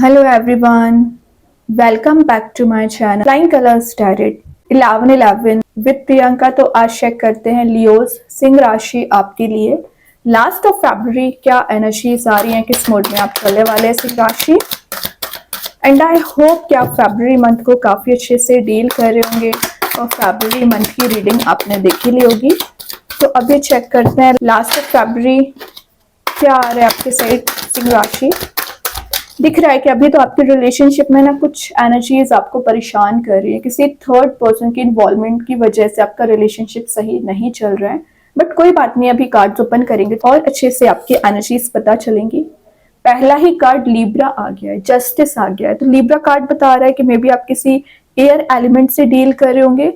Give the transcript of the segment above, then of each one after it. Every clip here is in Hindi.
Hello everyone, welcome back to my channel Flying Colors Tarot 11/11 with Priyanka. तो आज चेक करते हैं लियोस सिंह राशि आपके लिए लास्ट ऑफ फरवरी क्या एनर्जीज आ रही हैं, किस मोड में आप चलने वाले हैं सिंह राशि। एंड आई होप कि आप फरवरी मंथ को काफी अच्छे से डील कर रहे होंगे और फरवरी मंथ की रीडिंग आपने देखी ली होगी। तो अभी चेक करते हैं लास्ट ऑफ फरवरी क्या आ रहा है आपके साइड सिंह राशि। दिख रहा है कि अभी तो आपके रिलेशनशिप में ना कुछ एनर्जीज आपको परेशान कर रही है, किसी थर्ड पर्सन की इन्वॉल्वमेंट की वजह से आपका रिलेशनशिप सही नहीं चल रहा है। बट कोई बात नहीं, अभी कार्ड्स ओपन करेंगे तो और अच्छे से आपकी एनर्जीज पता चलेंगी। पहला ही कार्ड लिब्रा आ गया है, जस्टिस आ गया है। तो लिब्रा कार्ड बता रहा है कि मे बी आप किसी एयर एलिमेंट से डील कर रहे होंगे।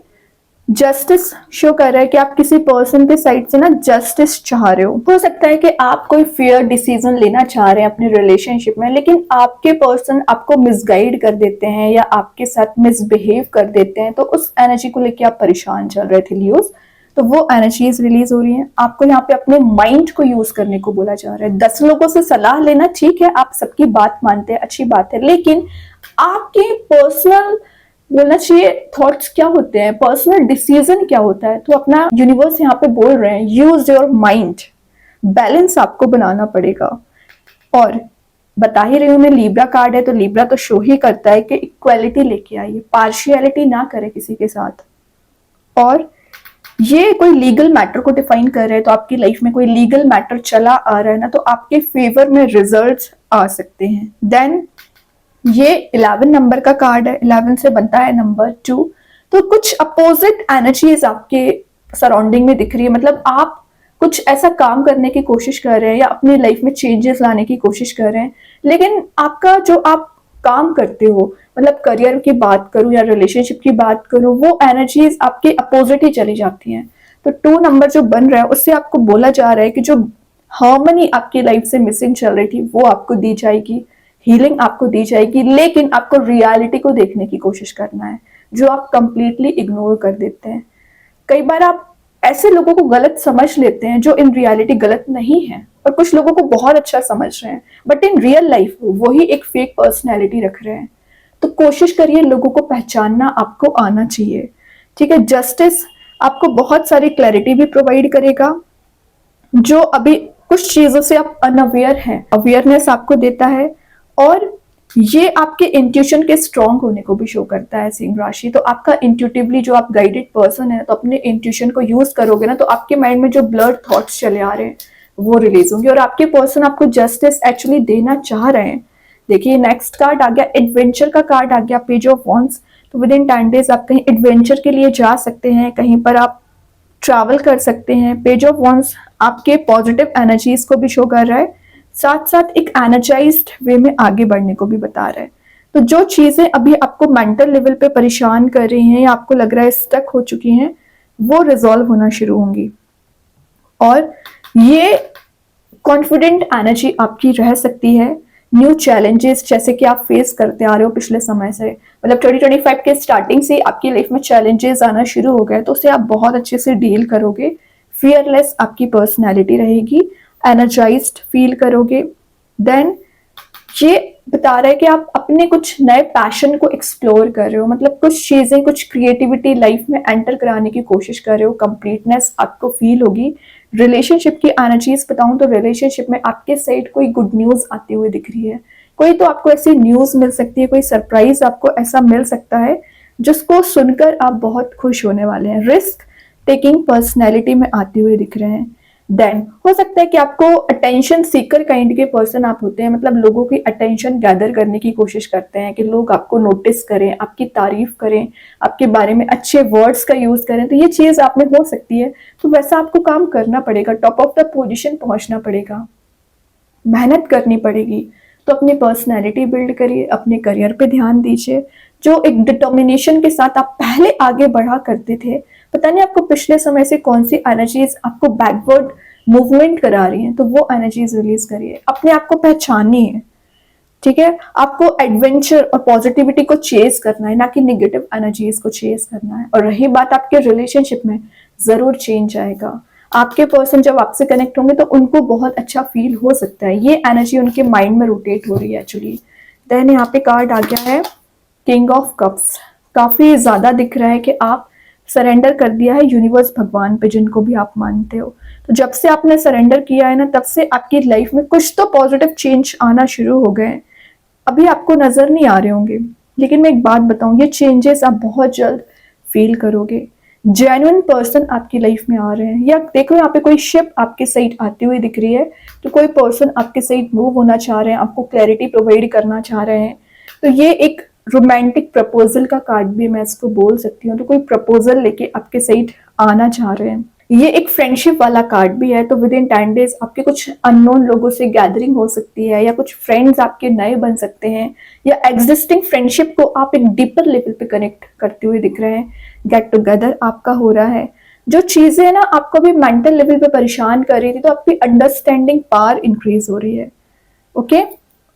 जस्टिस शो कर रहा है कि आप किसी पर्सन के साइड से ना जस्टिस चाह रहे हो सकता है कि आप कोई फेयर डिसीजन लेना चाह रहे हैं अपने रिलेशनशिप में, लेकिन आपके पर्सन आपको मिसगाइड कर देते हैं या आपके साथ मिसबिहेव कर देते हैं। तो उस एनर्जी को लेके आप परेशान चल रहे थे लियोस, तो वो एनर्जीज रिलीज हो रही हैं। आपको यहाँ पे अपने माइंड को यूज करने को बोला जा रहा है। 10 लोगों से सलाह लेना ठीक है, आप सबकी बात मानते हैं, अच्छी बात है, लेकिन आपके पर्सनल बोलना चाहिए थॉट्स क्या होते हैं, पर्सनल डिसीजन क्या होता है। तो अपना यूनिवर्स यहाँ पे बोल रहे हैं यूज योर माइंड, बैलेंस आपको बनाना पड़ेगा। और बता ही रही हूँ मैं, लिब्रा कार्ड है तो लिब्रा तो शो ही करता है कि इक्वालिटी लेके आइए, पार्शियलिटी ना करे किसी के साथ। और ये कोई लीगल मैटर को डिफाइन कर रहे हैं, तो आपकी लाइफ में कोई लीगल मैटर चला आ रहा है ना, तो आपके फेवर में रिजल्ट्स आ सकते हैं। देन ये 11 नंबर का कार्ड है, 11 से बनता है नंबर 2। तो कुछ अपोजिट एनर्जीज आपके सराउंडिंग में दिख रही है, मतलब आप कुछ ऐसा काम करने की कोशिश कर रहे हैं या अपनी लाइफ में चेंजेस लाने की कोशिश कर रहे हैं, लेकिन आपका जो आप काम करते हो, मतलब करियर की बात करूं या रिलेशनशिप की बात करूं, वो एनर्जीज आपके अपोजिट ही चली जाती हैं। तो 2 नंबर जो बन रहा है उससे आपको बोला जा रहा है कि जो हार्मनी आपकी लाइफ से मिसिंग चल रही थी वो आपको दी जाएगी, हीलिंग आपको दी जाएगी, लेकिन आपको रियलिटी को देखने की कोशिश करना है जो आप कंप्लीटली इग्नोर कर देते हैं। कई बार आप ऐसे लोगों को गलत समझ लेते हैं जो इन रियलिटी गलत नहीं है, और कुछ लोगों को बहुत अच्छा समझ रहे हैं, बट इन रियल लाइफ वही एक फेक पर्सनैलिटी रख रहे हैं। तो कोशिश करिए लोगों को पहचानना आपको आना चाहिए, ठीक है। जस्टिस आपको बहुत सारी क्लैरिटी भी प्रोवाइड करेगा, जो अभी कुछ चीजों से आप अनअवेयर हैं, अवेयरनेस आपको देता है। और ये आपके इंट्यूशन के स्ट्रॉन्ग होने को भी शो करता है सिंह राशि। तो आपका इंट्यूटिवली जो आप गाइडेड पर्सन है, तो अपने इंट्यूशन को यूज करोगे ना, तो आपके माइंड में जो ब्लड थॉट्स चले आ रहे हैं वो रिलीज होंगे, और आपके पर्सन आपको जस्टिस एक्चुअली देना चाह रहे हैं। देखिए नेक्स्ट कार्ड आ गया, एडवेंचर का कार्ड आ गया, पेज ऑफ वॉन्ड्स। तो विद इन 10 डेज आप कहीं एडवेंचर के लिए जा सकते हैं, कहीं पर आप ट्रैवल कर सकते हैं। पेज ऑफ वॉन्ड्स आपके पॉजिटिव एनर्जीज को भी शो कर रहा है, साथ साथ एक एनर्जाइज्ड वे में आगे बढ़ने को भी बता रहा है। तो जो चीजें अभी आपको मेंटल लेवल पे परेशान कर रही हैं या आपको लग रहा है स्टक हो चुकी हैं, वो रिजॉल्व होना शुरू होंगी। और ये कॉन्फिडेंट एनर्जी आपकी रह सकती है। न्यू चैलेंजेस जैसे कि आप फेस करते आ रहे हो पिछले समय से, मतलब 2025 के स्टार्टिंग से आपकी लाइफ में चैलेंजेस आना शुरू हो गए, तो उसे आप बहुत अच्छे से डील करोगे। फियरलेस आपकी पर्सनैलिटी रहेगी, एनर्जाइज्ड फील करोगे। देन ये बता रहा है कि आप अपने कुछ नए पैशन को एक्सप्लोर कर रहे हो, मतलब कुछ चीजें, कुछ क्रिएटिविटी लाइफ में एंटर कराने की कोशिश कर रहे हो, कंप्लीटनेस आपको फील होगी। रिलेशनशिप की एनर्जीज बताऊं तो रिलेशनशिप में आपके साइड कोई गुड न्यूज आती हुई दिख रही है, कोई तो आपको ऐसी न्यूज मिल सकती है, कोई सरप्राइज आपको ऐसा मिल सकता है जिसको सुनकर आप बहुत खुश होने वाले हैं। रिस्क टेकिंग पर्सनैलिटी में आते हुए दिख रहे हैं। देन हो सकता है कि आपको अटेंशन सीकर काइंड के पर्सन आप होते हैं, मतलब लोगों की अटेंशन गैदर करने की कोशिश करते हैं कि लोग आपको नोटिस करें, आपकी तारीफ करें, आपके बारे में अच्छे वर्ड्स का यूज करें। तो ये चीज आप में हो सकती है, तो वैसा आपको काम करना पड़ेगा, टॉप ऑफ द पोजीशन पहुंचना पड़ेगा, मेहनत करनी पड़ेगी। तो अपनी पर्सनैलिटी बिल्ड करिए, अपने करियर पे ध्यान दीजिए, जो एक डिटर्मिनेशन के साथ आप पहले आगे बढ़ा करते थे। पता नहीं आपको पिछले समय से कौन सी एनर्जीज आपको बैकवर्ड मूवमेंट करा रही हैं, तो वो एनर्जीज रिलीज करिए, अपने आप को पहचानिए, ठीक है। आपको एडवेंचर और पॉजिटिविटी को चेस करना है, ना कि नेगेटिव एनर्जीज को चेस करना है। और रही बात आपके रिलेशनशिप में, जरूर चेंज आएगा। आपके पर्सन जब आपसे कनेक्ट होंगे तो उनको बहुत अच्छा फील हो सकता है, ये एनर्जी उनके माइंड में रोटेट हो रही है एक्चुअली, देन यहाँ पे कार्ड आ गया है किंग ऑफ कप्स। काफी ज्यादा दिख रहा है कि आप सरेंडर कर दिया है यूनिवर्स, भगवान पे, जिनको भी आप मानते हो। तो जब से आपने सरेंडर किया है ना, तब से आपकी लाइफ में कुछ तो पॉजिटिव चेंज आना शुरू हो गए हैं। अभी आपको नजर नहीं आ रहे होंगे, लेकिन मैं एक बात बताऊं, ये चेंजेस आप बहुत जल्द फील करोगे। जेन्युइन पर्सन आपकी लाइफ में आ रहे हैं, या देखो यहाँ पे कोई शिप आपके साइड आती हुई दिख रही है, तो कोई पर्सन आपके साइड मूव होना चाह रहे हैं, आपको क्लैरिटी प्रोवाइड करना चाह रहे हैं। तो ये एक रोमांटिक प्रपोजल का कार्ड भी मैं इसको बोल सकती हूँ। तो कोई प्रपोजल लेके आपके साइड आना चाह रहे हैं। ये एक फ्रेंडशिप वाला कार्ड भी है। तो विद इन 10 डेज आपके कुछ अननोन लोगों से गैदरिंग हो सकती है, या कुछ फ्रेंड्स आपके नए बन सकते हैं, या एग्जिस्टिंग फ्रेंडशिप को आप एक डीपर लेवल पे कनेक्ट करते हुए दिख रहे हैं। गेट टुगेदर आपका हो रहा है। जो चीजें है ना आपको भी मेंटल लेवल पे परेशान कर रही थी, तो आपकी अंडरस्टैंडिंग पावर इंक्रीज हो रही है। ओके,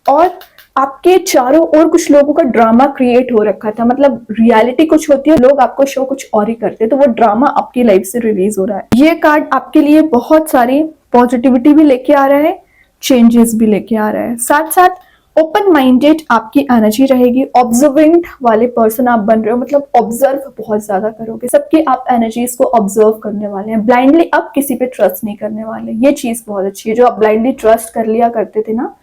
और आपके चारों ओर कुछ लोगों का ड्रामा क्रिएट हो रखा था, मतलब रियलिटी कुछ होती है, लोग आपको शो कुछ और ही करते हैं, तो वो ड्रामा आपकी लाइफ से रिलीज हो रहा है। ये कार्ड आपके लिए बहुत सारी पॉजिटिविटी भी लेके आ रहा है, चेंजेस भी लेके आ रहा है। साथ साथ ओपन माइंडेड आपकी एनर्जी रहेगी। ऑब्जर्वेंट वाले पर्सन आप बन रहे हो, मतलब ऑब्जर्व बहुत ज्यादा करोगे, सबकी आप एनर्जीज को ऑब्जर्व करने वाले हैं। ब्लाइंडली आप किसी पे ट्रस्ट नहीं करने वाले। ये चीज बहुत अच्छी है। जो आप ब्लाइंडली ट्रस्ट कर लिया करते थे ना,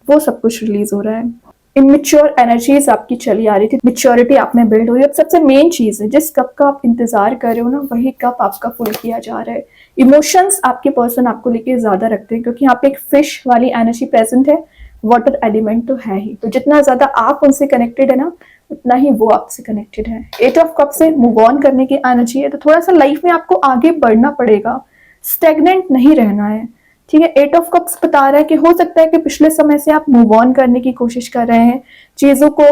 वो सब कुछ रिलीज हो रहा है। इमेच्योर एनर्जीज आपकी चली आ रही थी, मेच्योरिटी आप में बिल्ड हो रही है। अब सबसे मेन चीज है, जिस कप का आप इंतजार कर रहे हो ना, वही कप आपका फुल किया जा रहा है। इमोशंस आपके पर्सन आपको लेके ज्यादा रखते हैं, क्योंकि यहाँ पे एक फिश वाली एनर्जी प्रेजेंट है। वाटर एलिमेंट तो है ही, तो जितना ज्यादा आप उनसे कनेक्टेड है ना, उतना ही वो आपसे कनेक्टेड है। 8 ऑफ कप से मूव ऑन करने की एनर्जी है। तो थोड़ा सा लाइफ में आपको आगे बढ़ना पड़ेगा, स्टेगनेंट नहीं रहना है। ठीक है, 8 ऑफ कप्स बता रहा है कि हो सकता है कि पिछले समय से आप मूव ऑन करने की कोशिश कर रहे हैं, चीजों को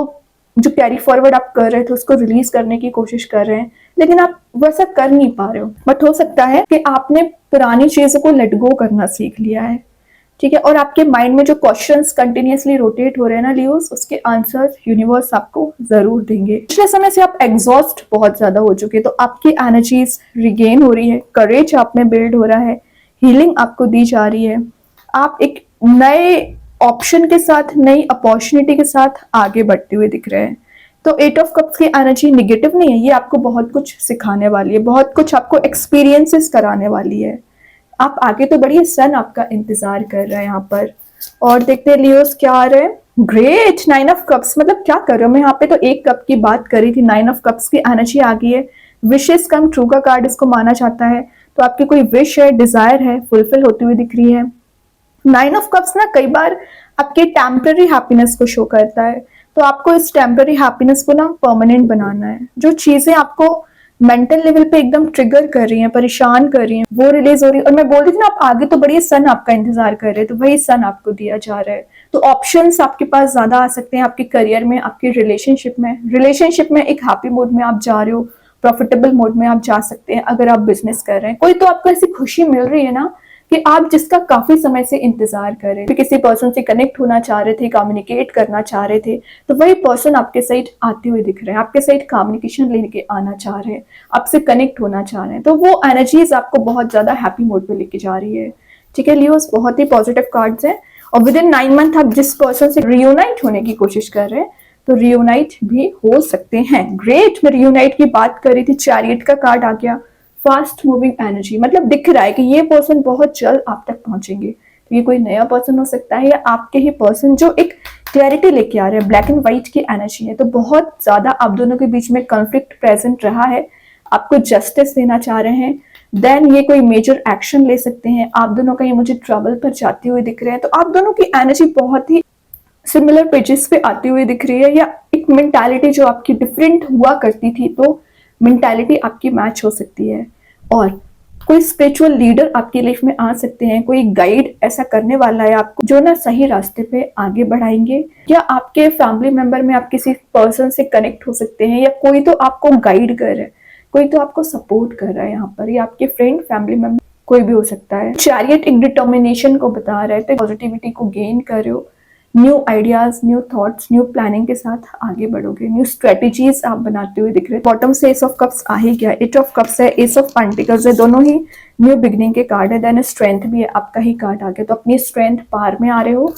जो कैरी फॉरवर्ड आप कर रहे थे उसको रिलीज करने की कोशिश कर रहे हैं, लेकिन आप वैसा कर नहीं पा रहे हो। बट हो सकता है कि आपने पुरानी चीजों को लेट गो करना सीख लिया है। ठीक है, और आपके माइंड में जो क्वेश्चंस कंटिन्यूअसली रोटेट हो रहे हैं ना लियोस, उसके आंसर यूनिवर्स आपको जरूर देंगे। पिछले समय से आप एग्जॉस्ट बहुत ज्यादा हो चुके हैं, तो आपकी एनर्जीज रिगेन हो रही है, करेज आप में बिल्ड हो रहा है, हीलिंग आपको दी जा रही है। आप एक नए ऑप्शन के साथ, नई अपॉर्चुनिटी के साथ आगे बढ़ते हुए दिख रहे हैं। तो 8 ऑफ कप्स की एनर्जी निगेटिव नहीं है, ये आपको बहुत कुछ सिखाने वाली है, बहुत कुछ आपको एक्सपीरियंसेस कराने वाली है। आप आगे तो बढ़िए, सन आपका इंतजार कर रहा है यहाँ पर। और देखते हैं लियोस क्या आ रहा है। Great, 9 of cups. मतलब क्या कर रहे हो, मैं यहाँ पे तो एक कप की बात करी थी, 9 ऑफ कप्स की एनर्जी आ गई है। विशेस कम ट्रू का कार्ड इसको माना जाता है। तो आपकी कोई विश है, डिजायर है, फुलफिल होती हुई दिख रही है। 9 ऑफ कप्स ना कई बार आपके टेम्पररी हैप्पीनेस को शो करता है, तो आपको इस टेम्पररी हैप्पीनेस को ना परमानेंट बनाना है। जो चीजें आपको मेंटल लेवल पे एकदम ट्रिगर कर रही हैं, परेशान कर रही हैं, वो रिलीज हो रही है। और मैं बोल रही थी ना, आप आगे तो बड़ी सन आपका इंतजार कर रहे हैं, तो वही सन आपको दिया जा रहा है। तो ऑप्शंस आपके पास ज्यादा आ सकते हैं आपके करियर में, आपके रिलेशनशिप में एक हैप्पी मोड में आप जा रहे हो, प्रॉफिटेबल मोड में आप जा सकते हैं। अगर आप बिजनेस कर रहे हैं, कोई तो आपको ऐसी खुशी मिल रही है ना कि आप जिसका काफी समय से इंतजार कर रहे थे, किसी पर्सन से कनेक्ट होना चाह रहे थे, कम्युनिकेट करना चाह रहे थे, तो वही पर्सन आपके साइड आते हुए दिख रहे हैं, आपके साइड कम्युनिकेशन लेके आना चाह रहे हैं, आपसे कनेक्ट होना चाह रहे हैं। तो वो एनर्जीज आपको बहुत ज्यादा हैप्पी मोड पे लेके जा रही है। ठीक है लियोस, बहुत ही पॉजिटिव कार्ड्स हैं। और विद इन 9 मंथ आप जिस पर्सन से रियूनाइट होने की कोशिश कर रहे हैं, तो रियूनाइट भी हो सकते हैं। ग्रेट, मैं रियूनाइट की बात कर रही थी, चैरियट का कार्ड आ गया। फास्ट मूविंग एनर्जी, मतलब दिख रहा है कि ये पर्सन बहुत जल्द आप तक पहुंचेंगे। तो ये कोई नया पर्सन हो सकता है, या आपके ही पर्सन जो एक क्लैरिटी लेके आ रहे हैं। ब्लैक एंड व्हाइट की एनर्जी है, तो बहुत ज्यादा आप दोनों के बीच में कॉन्फ्लिक्ट प्रेजेंट रहा है, आपको जस्टिस देना चाह रहे हैं। देन ये कोई मेजर एक्शन ले सकते हैं। आप दोनों का ये मुझे ट्रबल पर जाते हुए दिख रहे हैं, तो आप दोनों की एनर्जी बहुत ही सिमिलर पेजेस पे आती हुई दिख रही है, या एक मेंटालिटी जो आपकी डिफरेंट हुआ करती थी, तो मेंटालिटी आपकी मैच हो सकती है। और कोई स्पिरिचुअल लीडर आपकी लाइफ में आ सकते हैं, कोई गाइड ऐसा करने वाला है आपको, जो ना सही रास्ते पे आगे बढ़ाएंगे। या आपके फैमिली मेंबर में आप किसी पर्सन से कनेक्ट हो सकते हैं, या कोई तो आपको गाइड कर रहा है, कोई तो आपको सपोर्ट कर रहा है यहाँ पर, या आपके फ्रेंड, फैमिली मेंबर, कोई भी हो सकता है। चैरियट एक डिटर्मिनेशन को बता रहा है, तो पॉजिटिविटी को गेन कर रहे हो, new ideas, new thoughts, new planning के साथ आगे बढ़ोगे, न्यू स्ट्रेटेजीज आप बनाते हुए दिख रहे हैं। बॉटम से एस ऑफ कप्स आ ही गया, 8 ऑफ कप्स है, एस ऑफ पेंटिकल्स है, दोनों ही न्यू बिगनिंग के कार्ड है। देन स्ट्रेंथ भी है, आपका ही कार्ड आ गया, तो अपनी स्ट्रेंथ पार में आ रहे हो।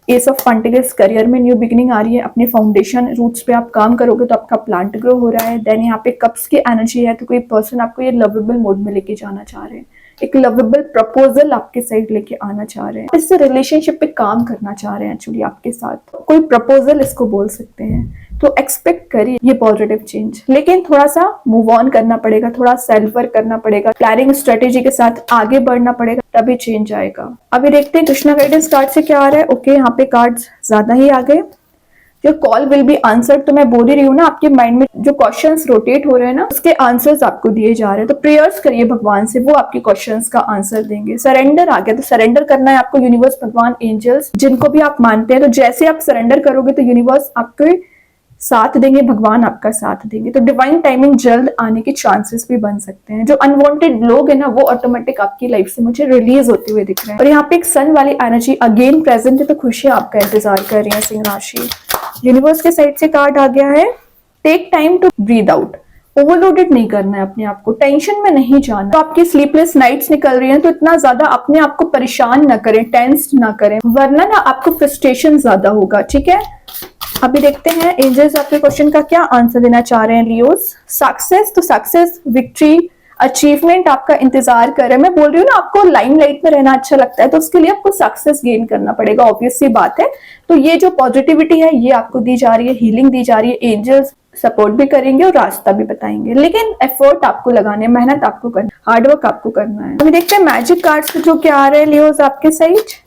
एस ऑफ पेंटिकल्स, करियर में न्यू बिगिनिंग आ रही है, अपने फाउंडेशन रूट्स पे आप काम करोगे तो आपका प्लांट ग्रो हो रहा है। देन यहाँ पे कप्स की एनर्जी है, तो कोई पर्सन आपको ये लवेबल मोड में लेके जाना चाह रहे हैं, एक लवेबल प्रपोजल आपके साइड लेके आना चाह रहे हैं, इससे रिलेशनशिप पे काम करना चाह रहे हैं एक्चुअली आपके साथ, कोई प्रपोजल इसको बोल सकते हैं। तो एक्सपेक्ट करिए ये पॉजिटिव चेंज, लेकिन थोड़ा सा मूव ऑन करना पड़ेगा, थोड़ा सेल्फ वर्क करना पड़ेगा, प्लानिंग स्ट्रेटेजी के साथ आगे बढ़ना पड़ेगा, तभी चेंज आएगा। अभी देखते हैं कृष्णा गाइडेंस कार्ड से क्या आ रहा है। ओके, यहाँ पे कार्ड्स ज्यादा ही आ गए। जो कॉल विल बी आंसर्ड, तो मैं बोल ही रही हूँ ना, आपके माइंड में जो क्वेश्चंस रोटेट हो रहे हैं ना, उसके आंसर्स आपको दिए जा रहे हैं, तो प्रेयर्स करिए भगवान से, वो आपके क्वेश्चंस का आंसर देंगे। सरेंडर आ गया, तो सरेंडर करना है आपको, यूनिवर्स, भगवान, एंजल्स, जिनको भी आप मानते हैं, तो जैसे आप सरेंडर करोगे तो यूनिवर्स आपके साथ देंगे, भगवान आपका साथ देंगे। तो डिवाइन टाइमिंग जल्द आने के चांसेस भी बन सकते हैं। जो अनवांटेड लोग हैं ना, वो ऑटोमेटिक आपकी लाइफ से मुझे रिलीज होते हुए दिख रहे हैं। और यहाँ पे एक सन वाली एनर्जी अगेन प्रेजेंट है, तो खुशियां आपका इंतजार कर रही हैं सिंह राशि। यूनिवर्स के साइड से कार्ड आ गया है, take time to breathe out, overloaded नहीं करना है अपने आप को, टेंशन में नहीं जाना। तो आपकी स्लीपलेस नाइट्स निकल रही हैं, तो इतना ज्यादा अपने आप को परेशान ना करें, टेंस ना करें, वरना ना आपको फ्रस्ट्रेशन ज्यादा होगा। ठीक है, अभी देखते हैं एंजल्स आपके क्वेश्चन का क्या आंसर देना चाह रहे हैं लियोस। सक्सेस, तो सक्सेस, विक्ट्री, अचीवमेंट आपका इंतजार कर रहे हैं। मैं बोल रही हूँ ना, आपको लाइमलाइट में रहना अच्छा लगता है, तो उसके लिए आपको सक्सेस गेन करना पड़ेगा, ऑब्वियस सी बात है। तो ये जो पॉजिटिविटी है ये आपको दी जा रही है, हीलिंग दी जा रही है, एंजल्स सपोर्ट भी करेंगे और रास्ता भी बताएंगे, लेकिन एफर्ट आपको लगाने, मेहनत आपको करना, हार्डवर्क आपको करना है। अभी देखते हैं मैजिक कार्ड्स जो क्या आ रहे हैं लियोस आपके साइड।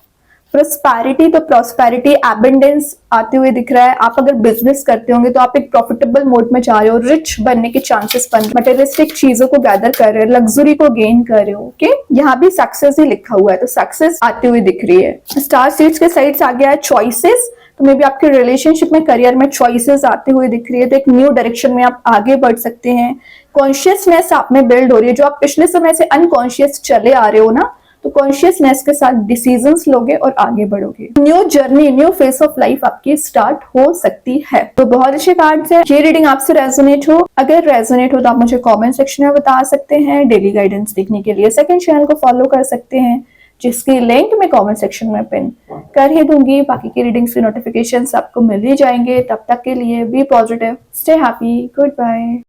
प्रोस्पैरिटी, तो प्रोस्पैरिटी, एबंडेंस आते हुए दिख रहा है। आप अगर बिजनेस करते होंगे तो आप एक प्रॉफिटेबल मोड में जा रहे हो, रिच बनने के चांसेस बन रहे हो, मटेरियलिस्टिक चीजों को गैदर कर रहे हो, लग्जरी को गेन कर रहे हो। ओके, यहाँ भी सक्सेस ही लिखा हुआ है, तो सक्सेस आती हुई दिख रही है। स्टार सीड्स के साइड से आ गया है चॉइसेस, तो मे बी आपके रिलेशनशिप में, करियर में चॉइसेस आते हुए दिख रही है, तो एक न्यू डायरेक्शन में आप आगे बढ़ सकते हैं। कॉन्शियसनेस आप में बिल्ड हो रही है, जो आप पिछले समय से अनकॉन्शियस चले आ रहे हो ना, तो कॉन्शियसनेस के साथ डिसीजंस लोगे और आगे बढ़ोगे। New journey, new face of life आपकी स्टार्ट हो सकती है। तो बहुत अच्छे कार्ड्स हैं। ये रीडिंग आपसे रेजोनेट हो, अगर रेजोनेट हो तो आप मुझे कमेंट सेक्शन में बता सकते हैं। डेली गाइडेंस देखने के लिए सेकंड चैनल को फॉलो कर सकते हैं, जिसकी लिंक मैं कमेंट सेक्शन में पिन कर ही दूंगी। बाकी की रीडिंग्स के नोटिफिकेशंस आपको मिल ही जाएंगे। तब तक के लिए be positive, stay happy, good bye.